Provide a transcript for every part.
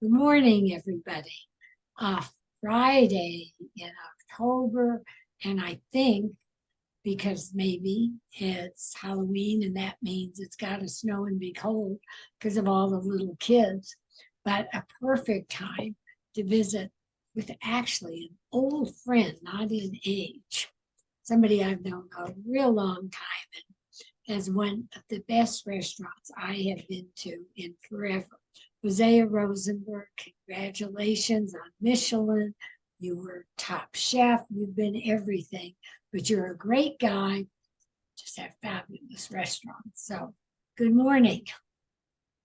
Good morning, everybody. Uh, Friday in October, and I think because maybe it's Halloween and that means it's got to snow and be cold because of all the little kids, but a perfect time to visit with actually an old friend, not in age, somebody I've known a real long time and as one of the best restaurants I have been to in forever. Hosea Rosenberg, congratulations on Michelin. You were top chef. You've been everything, but you're a great guy. Just have fabulous restaurants. So, good morning.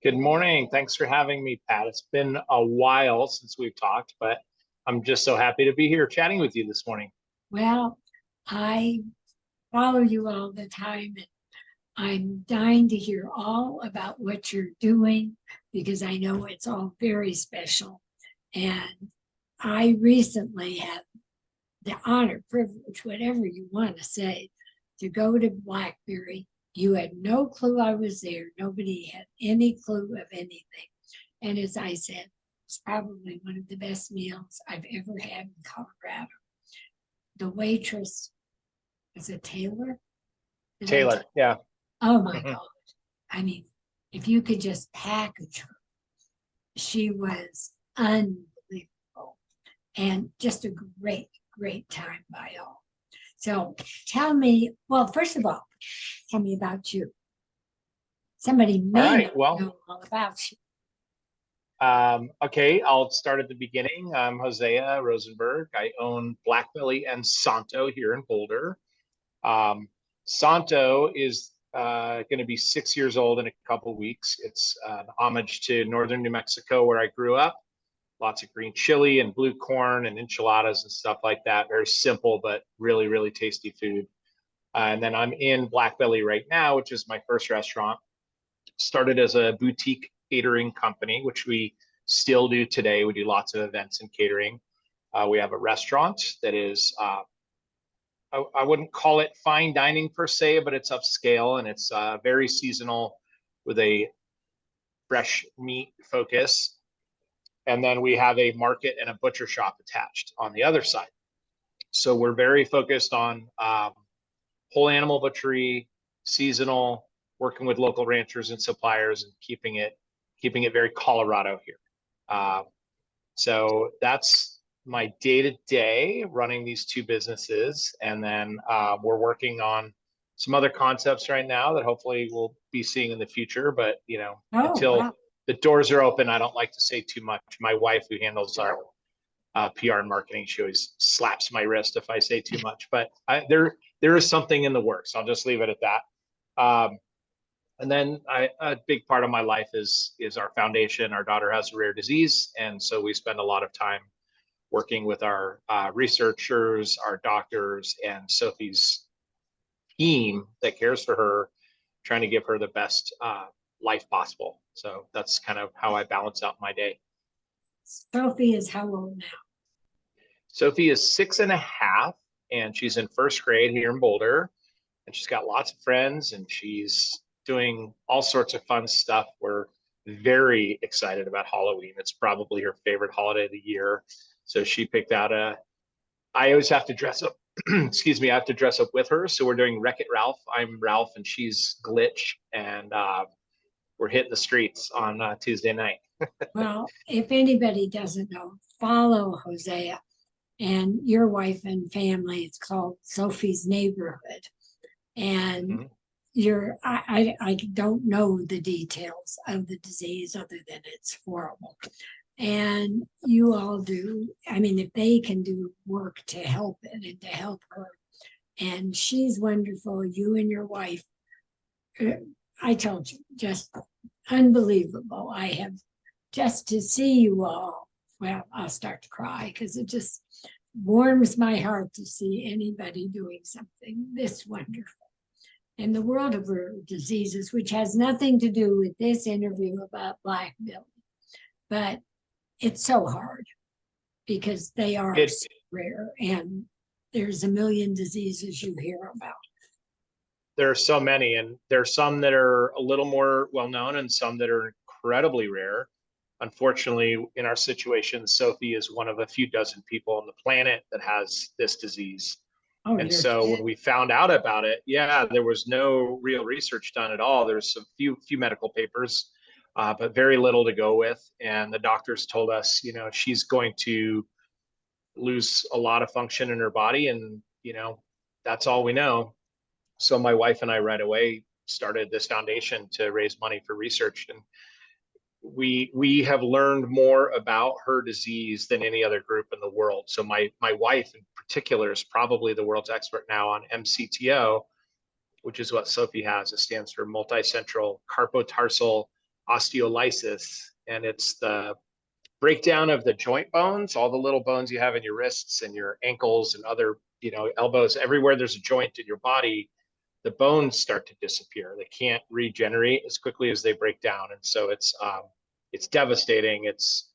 Good morning. Thanks for having me, Pat. It's been a while since we've talked, but I'm just so happy to be here chatting with you this morning. Well, I follow you all the time, and I'm dying to hear all about what you're doing because I know it's all very special. And I recently had the honor, privilege, whatever you want to say, to go to Blackberry. You had no clue I was there. Nobody had any clue of anything. And as I said, it's probably one of the best meals I've ever had in Colorado. The waitress was a Taylor. Taylor, yeah. Oh my God. I mean, if you could just package her, she was unbelievable and just a great time by all. So tell me, well, first of all, tell me about you. Somebody All may right. not Well, know all about you. okay. I'll start at the beginning. I'm Hosea Rosenberg. I own Blackbelly and Santo here in Boulder. Um, Santo is going to be 6 years old in a couple of weeks. It's an homage to northern New Mexico, where I grew up. Lots of green chili and blue corn and enchiladas and stuff like that. Very simple, but really tasty food. And then I'm in Blackbelly right now, which is my first restaurant. Started as a boutique catering company, which we still do today. We do lots of events and catering. We have a restaurant that is, I wouldn't call it fine dining per se, but it's upscale and it's very seasonal with a fresh meat focus. And then we have a market and a butcher shop attached on the other side. So we're very focused on whole animal butchery, seasonal, working with local ranchers and suppliers, and keeping it very Colorado here. So that's my day to day running these two businesses, and then we're working on some other concepts right now that hopefully we'll be seeing in the future. But until Wow. the doors are open, I don't like to say too much. My wife, who handles our PR and marketing, she always slaps my wrist if I say too much. But there is something in the works. I'll just leave it at that. And then a big part of my life is our foundation. Our daughter has a rare disease, and so we spend a lot of time working with our researchers, our doctors, and Sophie's team that cares for her, trying to give her the best life possible. So that's kind of how I balance out my day. Sophie is how old now? Sophie is 6.5, and she's in first grade here in Boulder, and she's got lots of friends, and she's doing all sorts of fun stuff. We're very excited about Halloween. It's probably her favorite holiday of the year. So she picked out I always have to dress up. Excuse me, I have to dress up with her. So we're doing Wreck-It Ralph. I'm Ralph and she's Glitch. And we're hitting the streets on Tuesday night. Well, if anybody doesn't know, follow Hosea and your wife and family. It's called Sophie's Neighborhood. And Mhm. I don't know the details of the disease other than it's horrible. And you all do, I mean, if they can do work to help it and to help her, and she's wonderful, you and your wife, I told you, just unbelievable. I have just to see you all, well, I'll start to cry because it just warms my heart to see anybody doing something this wonderful in the world of rare diseases, which has nothing to do with this interview about Blackbelly, but it's so hard because they are so rare and there's a million diseases you hear about. There are so many, and there are some that are a little more well known and some that are incredibly rare. unfortunately, in our situation, Sophie is one of a few dozen people on the planet that has this disease. Oh, And you're so when kidding. we found out about it, yeah, there was no real research done at all. There's some few medical papers, but very little to go with. And the doctors told us, she's going to lose a lot of function in her body, and that's all we know. So my wife and I right away started this foundation to raise money for research, and we have learned more about her disease than any other group in the world. So my wife in particular is probably the world's expert now on MCTO, which is what Sophie has. It stands for multicentral carpotarsal osteolysis, and it's the breakdown of the joint bones, all the little bones you have in your wrists and your ankles and other, elbows, everywhere there's a joint in your body, the bones start to disappear. They can't regenerate as quickly as they break down. And so it's devastating. It's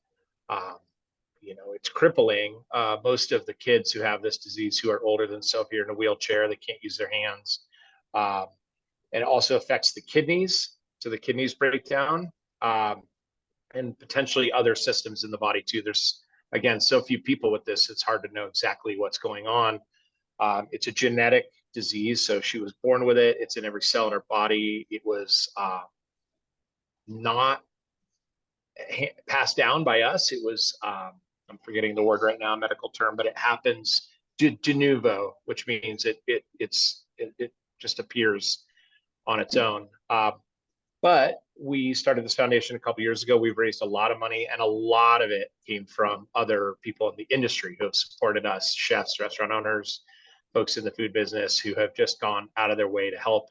crippling. Most of the kids who have this disease who are older than Sophie are in a wheelchair. They can't use their hands. Um, and it also affects the kidneys. So the kidneys break down. And potentially other systems in the body too. There's, again, so few people with this, it's hard to know exactly what's going on. It's a genetic disease, so she was born with it. It's in every cell in her body. It was not passed down by us. It was, I'm forgetting the word right now, medical term, but it happens de novo, which means it just appears on its own. But we started this foundation a couple years ago. We've raised a lot of money, and a lot of it came from other people in the industry who have supported us, chefs, restaurant owners, folks in the food business who have just gone out of their way to help.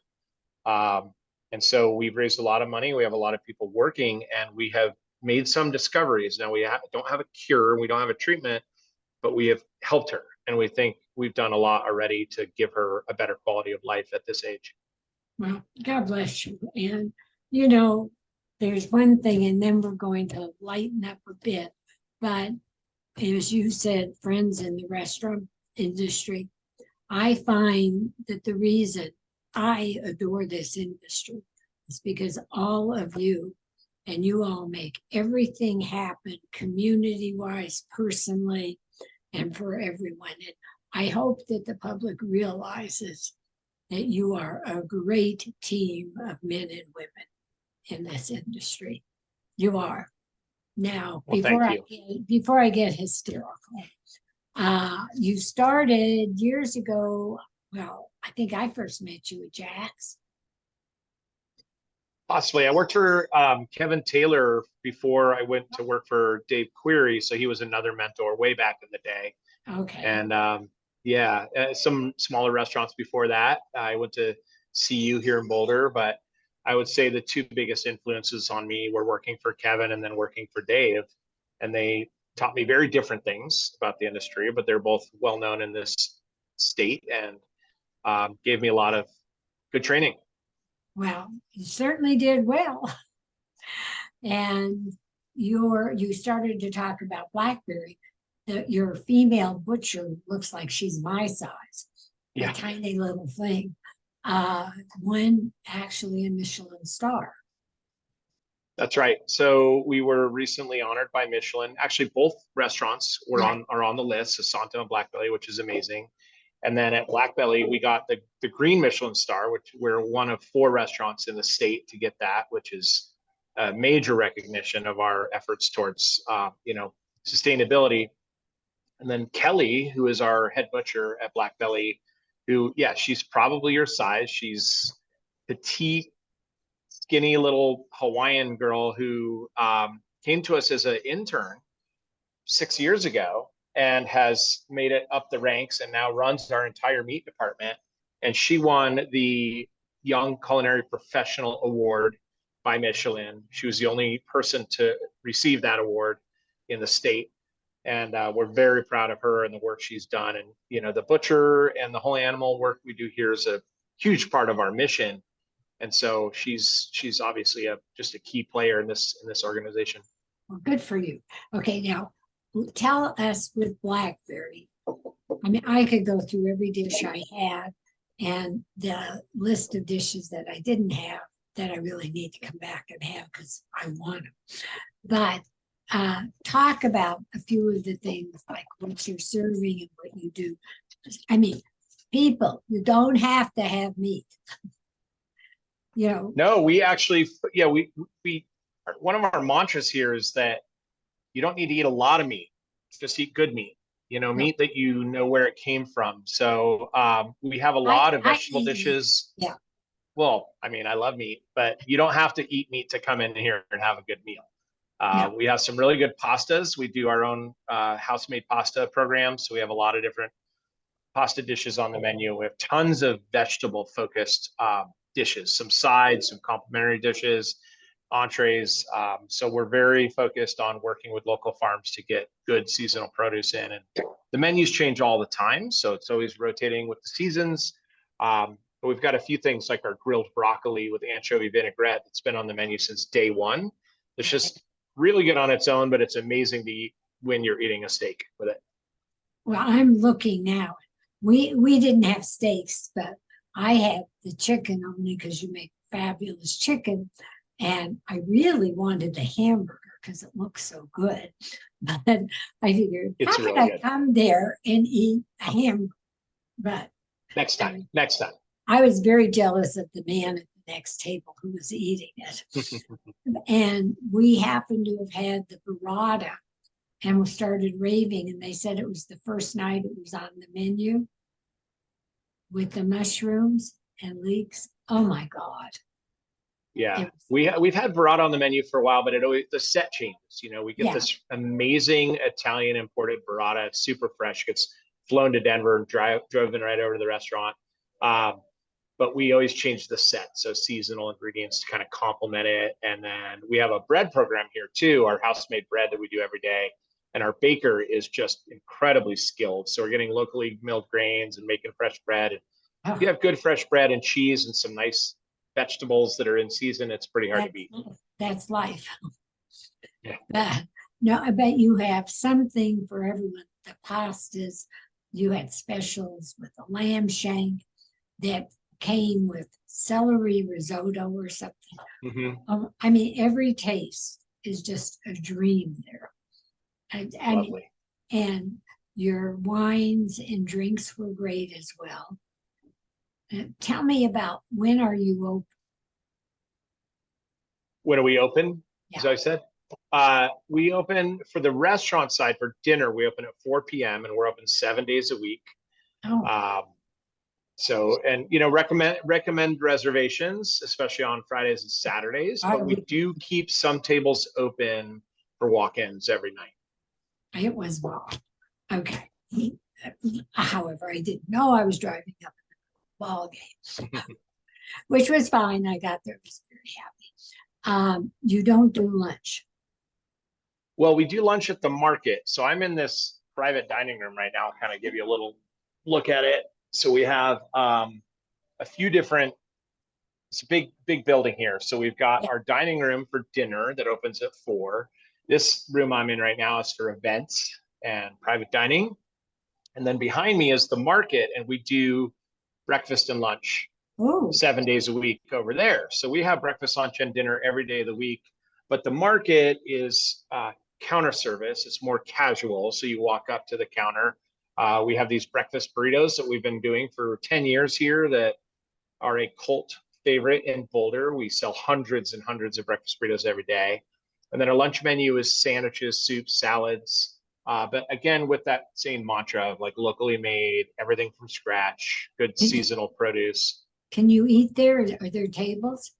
And so we've raised a lot of money. We have a lot of people working, and we have made some discoveries. Now we don't have a cure, we don't have a treatment, but we have helped her. And we think we've done a lot already to give her a better quality of life at this age. Well, God bless you. And, there's one thing, and then we're going to lighten up a bit. But as you said, friends in the restaurant industry, I find that the reason I adore this industry is because all of you, and you all make everything happen community-wise, personally, and for everyone. And I hope that the public realizes that you are a great team of men and women in this industry. You are. Now, Well, before I get hysterical, you started years ago. Well, I think I first met you at Jack's. Possibly. I worked for Kevin Taylor before I went to work for Dave Query. So he was another mentor way back in the day. Okay. And some smaller restaurants before that. I went to CU here in Boulder, but I would say the two biggest influences on me were working for Kevin and then working for Dave. And they taught me very different things about the industry, but they're both well known in this state, and gave me a lot of good training. Well, you certainly did well. And you started to talk about Blackberry. Your female butcher looks like she's my size. Yeah. A tiny little thing. Won actually a Michelin star. That's right. So we were recently honored by Michelin. Actually, both restaurants are on the list, so Santo and Blackbelly, which is amazing. And then at Blackbelly, we got the green Michelin star, which we're one of 4 restaurants in the state to get that, which is a major recognition of our efforts towards sustainability. And then Kelly, who is our head butcher at Blackbelly, who, yeah, she's probably your size. She's petite, skinny little Hawaiian girl who came to us as an intern 6 years ago and has made it up the ranks and now runs our entire meat department. And she won the Young Culinary Professional Award by Michelin. She was the only person to receive that award in the state. And we're very proud of her and the work she's done. And, the butcher and the whole animal work we do here is a huge part of our mission. And so she's obviously just a key player in this organization. Well, good for you. Okay, now tell us with Blackberry. I mean, I could go through every dish I had and the list of dishes that I didn't have that I really need to come back and have because I want them. But talk about a few of the things like what you're serving and what you do. I mean, people, you don't have to have meat. You know, No, we actually, yeah, we one of our mantras here is that you don't need to eat a lot of meat, just eat good meat. You know, no, meat that you know where it came from. So we have a lot of I vegetable eat meat. dishes. Yeah, Well, I mean, I love meat, but you don't have to eat meat to come in here and have a good meal. no, We have some really good pastas. We do our own house-made pasta program, so we have a lot of different pasta dishes on the menu. We have tons of vegetable-focused dishes, some sides, some complimentary dishes, entrees. So we're very focused on working with local farms to get good seasonal produce in. And the menus change all the time, so it's always rotating with the seasons. But we've got a few things like our grilled broccoli with anchovy vinaigrette that's been on the menu since day one. It's just really good on its own, but it's amazing to eat when you're eating a steak with it. well, I'm looking now. We didn't have steaks, but I had the chicken only because you make fabulous chicken. And I really wanted the hamburger because it looks so good. But I figured, how It's could really I good. come there and eat a hamburger? But Next time, next time. I was very jealous of the man at the next table who was eating it. And we happened to have had the burrata and we started raving. And they said it was the first night it was on the menu with the mushrooms and leeks. Oh my God. Yeah, we've had burrata on the menu for a while, but it always the set changes. You know, we get Yeah. this amazing Italian imported burrata. It's super fresh. Gets flown to Denver and driven right over to the restaurant. But we always change the set, so seasonal ingredients to kind of complement it. And then we have a bread program here too, our house-made bread that we do every day. And our baker is just incredibly skilled. So we're getting locally milled grains and making fresh bread. And if you have good fresh bread and cheese and some nice vegetables that are in season, it's pretty hard to beat. That's life. Yeah. No, I bet you have something for everyone. The pastas, you had specials with a lamb shank that came with celery risotto or something. I mean, every taste is just a dream there. I mean, and your wines and drinks were great as well. Tell me about when are you open? When are we open? Yeah. As I said, we open for the restaurant side for dinner. We open at 4 p.m. and we're open 7 days a week. Oh. So, and you know, recommend reservations, especially on Fridays and Saturdays. But we do keep some tables open for walk-ins every night. It was well. Okay. However, I didn't know I was driving up in the ball game, which was fine. I got there, was very happy. You don't do lunch. Well, we do lunch at the market. So I'm in this private dining room right now. I'll kind of give you a little look at it. So we have a few different, it's a big building here. So we've got our dining room for dinner that opens at 4. This room I'm in right now is for events and private dining. And then behind me is the market, and we do breakfast and lunch 7 days a week over there. So we have breakfast, lunch, and dinner every day of the week. But the market is counter service. It's more casual. So you walk up to the counter. We have these breakfast burritos that we've been doing for 10 years here that are a cult favorite in Boulder. We sell hundreds and hundreds of breakfast burritos every day. And then our lunch menu is sandwiches, soups, salads. But again, with that same mantra of like locally made, everything from scratch, good seasonal produce. Can you eat there? Are there tables?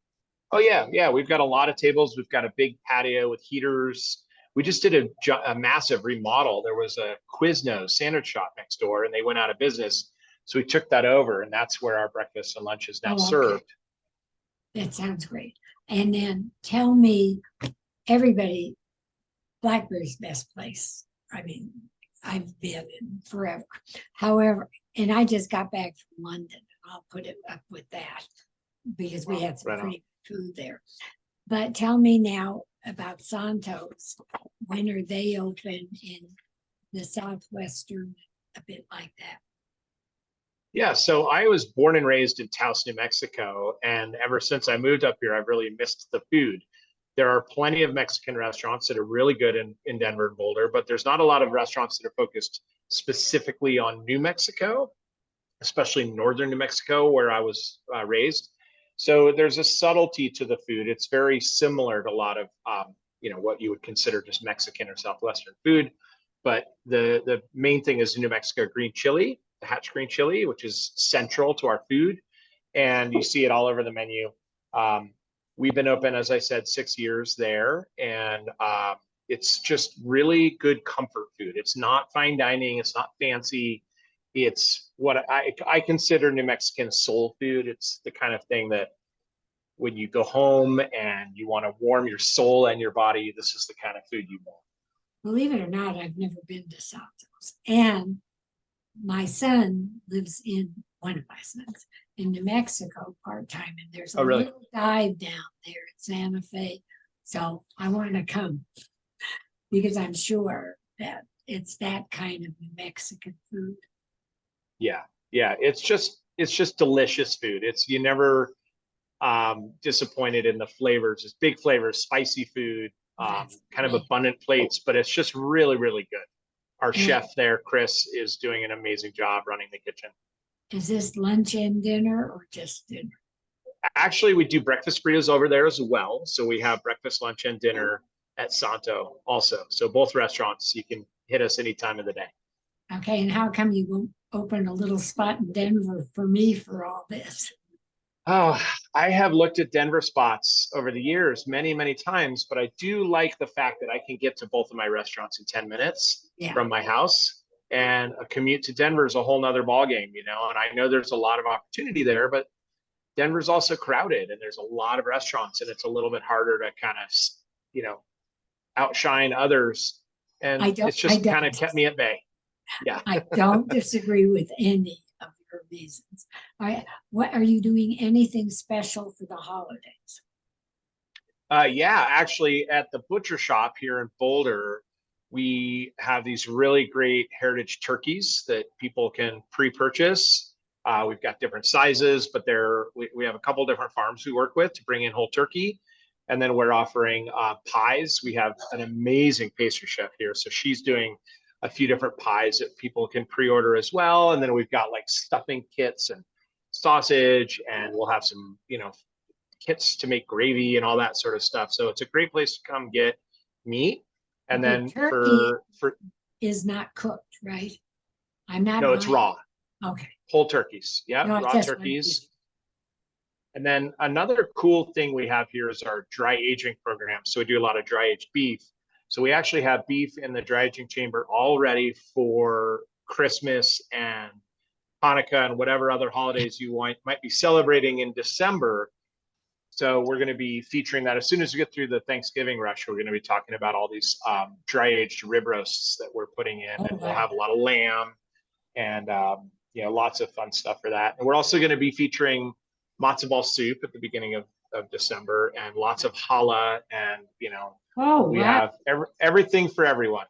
Oh yeah. We've got a lot of tables. We've got a big patio with heaters. We just did a massive remodel. There was a Quiznos sandwich shop next door, and they went out of business. So we took that over, and that's where our breakfast and lunch is now served. That sounds great. And then tell me, everybody, Blackberry's best place. I mean, I've been in forever. However, and I just got back from London. I'll put it up with that because we had some pretty good food there. But tell me now about Santo's. When are they open in the Southwestern, a bit like that? Yeah, so I was born and raised in Taos, New Mexico, and ever since I moved up here, I've really missed the food. There are plenty of Mexican restaurants that are really good in Denver and Boulder, but there's not a lot of restaurants that are focused specifically on New Mexico, especially northern New Mexico, where I was raised. So there's a subtlety to the food. It's very similar to a lot of what you would consider just Mexican or Southwestern food. But the main thing is New Mexico green chili, the Hatch green chili, which is central to our food. And you see it all over the menu. We've been open, as I said, 6 years there. And it's just really good comfort food. It's not fine dining. It's not fancy. It's what I consider New Mexican soul food. It's the kind of thing that when you go home and you want to warm your soul and your body, this is the kind of food you want. Believe it or not, I've never been to Santos. And my son lives one of my sons in New Mexico part-time. And there's a really? little dive down there in Santa Fe. So I want to come because I'm sure that it's that kind of New Mexican food. Yeah. It's just delicious food. You never disappointed in the flavors. It's big flavors, spicy food, kind of abundant plates, but it's just really, really good. Our chef there, Chris, is doing an amazing job running the kitchen. Is this lunch and dinner or just dinner? Actually, we do breakfast burritos over there as well. So we have breakfast, lunch, and dinner at Santo also. So both restaurants, you can hit us any time of the day. Okay, and how come you won't open a little spot in Denver for me for all this? Oh, I have looked at Denver spots over the years many, many times, but I do like the fact that I can get to both of my restaurants in 10 minutes from my house. And a commute to Denver is a whole nother ballgame, and I know there's a lot of opportunity there, but Denver's also crowded and there's a lot of restaurants and it's a little bit harder to kind of, outshine others. And it's just kind of kept me at bay. Yeah. I don't disagree with any of your reasons. What are you doing anything special for the holidays? Yeah, actually at the butcher shop here in Boulder, we have these really great heritage turkeys that people can pre-purchase. We've got different sizes, but we have a couple different farms we work with to bring in whole turkey. And then we're offering pies. We have an amazing pastry chef here. So she's doing a few different pies that people can pre-order as well. And then we've got like stuffing kits and sausage, and we'll have some, kits to make gravy and all that sort of stuff. So it's a great place to come get meat. And then turkey is not cooked, right? No, it's raw. Okay. Whole turkeys. Yeah, raw turkeys. And then another cool thing we have here is our dry aging program. So we do a lot of dry aged beef. So we actually have beef in the dry aging chamber all ready for Christmas and Hanukkah and whatever other holidays you might be celebrating in December. So we're going to be featuring that as soon as we get through the Thanksgiving rush. We're going to be talking about all these dry aged rib roasts that we're putting in, and we'll have a lot of lamb and lots of fun stuff for that. And we're also going to be featuring matzo ball soup at the beginning of December, and lots of challah, and we have everything for everyone.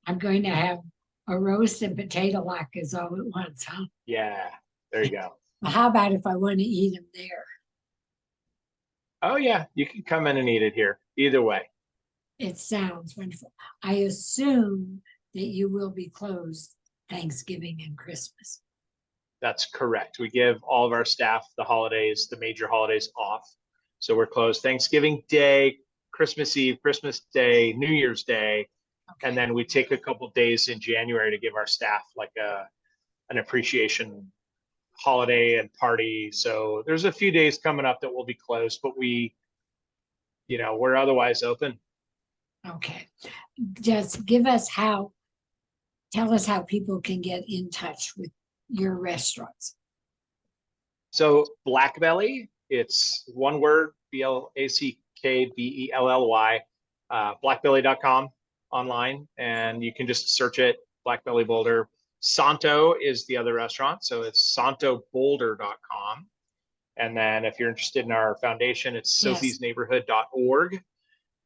I'm going to have a roast and potato latkes all at once, huh? Yeah, there you go. Well, how about if I want to eat them there? Oh yeah, you can come in and eat it here. Either way. It sounds wonderful. I assume that you will be closed Thanksgiving and Christmas. That's correct. We give all of our staff the major holidays off. So we're closed Thanksgiving Day, Christmas Eve, Christmas Day, New Year's Day. Okay. And then we take a couple of days in January to give our staff like an appreciation holiday and party. So there's a few days coming up that will be closed, but we're otherwise open. Okay. Just tell us how people can get in touch with your restaurants. So Blackbelly, it's one word, BLACKBELLY, blackbelly.com online, and you can just search it, Blackbelly Boulder. Santo is the other restaurant, so it's santoboulder.com. And then if you're interested in our foundation, it's sophiesneighborhood.org.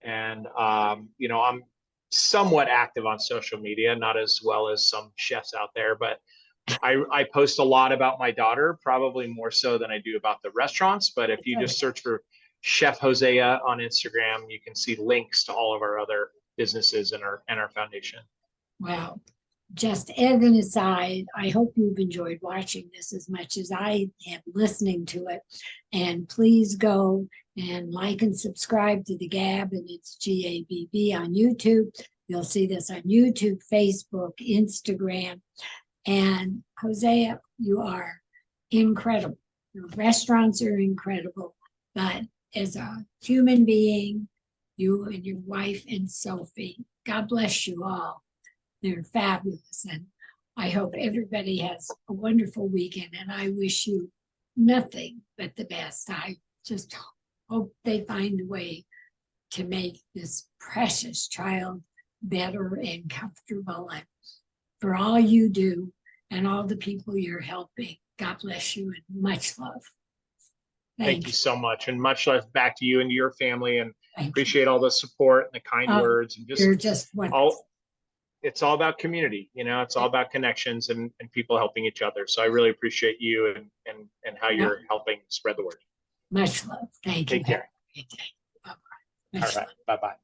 And I'm somewhat active on social media, not as well as some chefs out there, but I post a lot about my daughter, probably more so than I do about the restaurants. But if you just search for Chef Hosea on Instagram. You can see links to all of our other businesses and our foundation. Well, just as an aside, I hope you've enjoyed watching this as much as I am listening to it. And please go and like and subscribe to the Gabb, and it's GABB on YouTube. You'll see this on YouTube, Facebook, Instagram. And Hosea, you are incredible. Your restaurants are incredible, but as a human being, you and your wife and Sophie, God bless you all. They're fabulous. And I hope everybody has a wonderful weekend. And I wish you nothing but the best. I just hope they find a way to make this precious child better and comfortable. And for all you do and all the people you're helping, God bless you and much love. Thank you so much, and much love back to you and to your family, and appreciate you. all the support and the kind words, and You're just all. It's all about community, you know. It's all about connections and people helping each other. So I really appreciate you and how you're helping spread the word. Much love. Thank you. Take care. Bye-bye. All right. Bye-bye.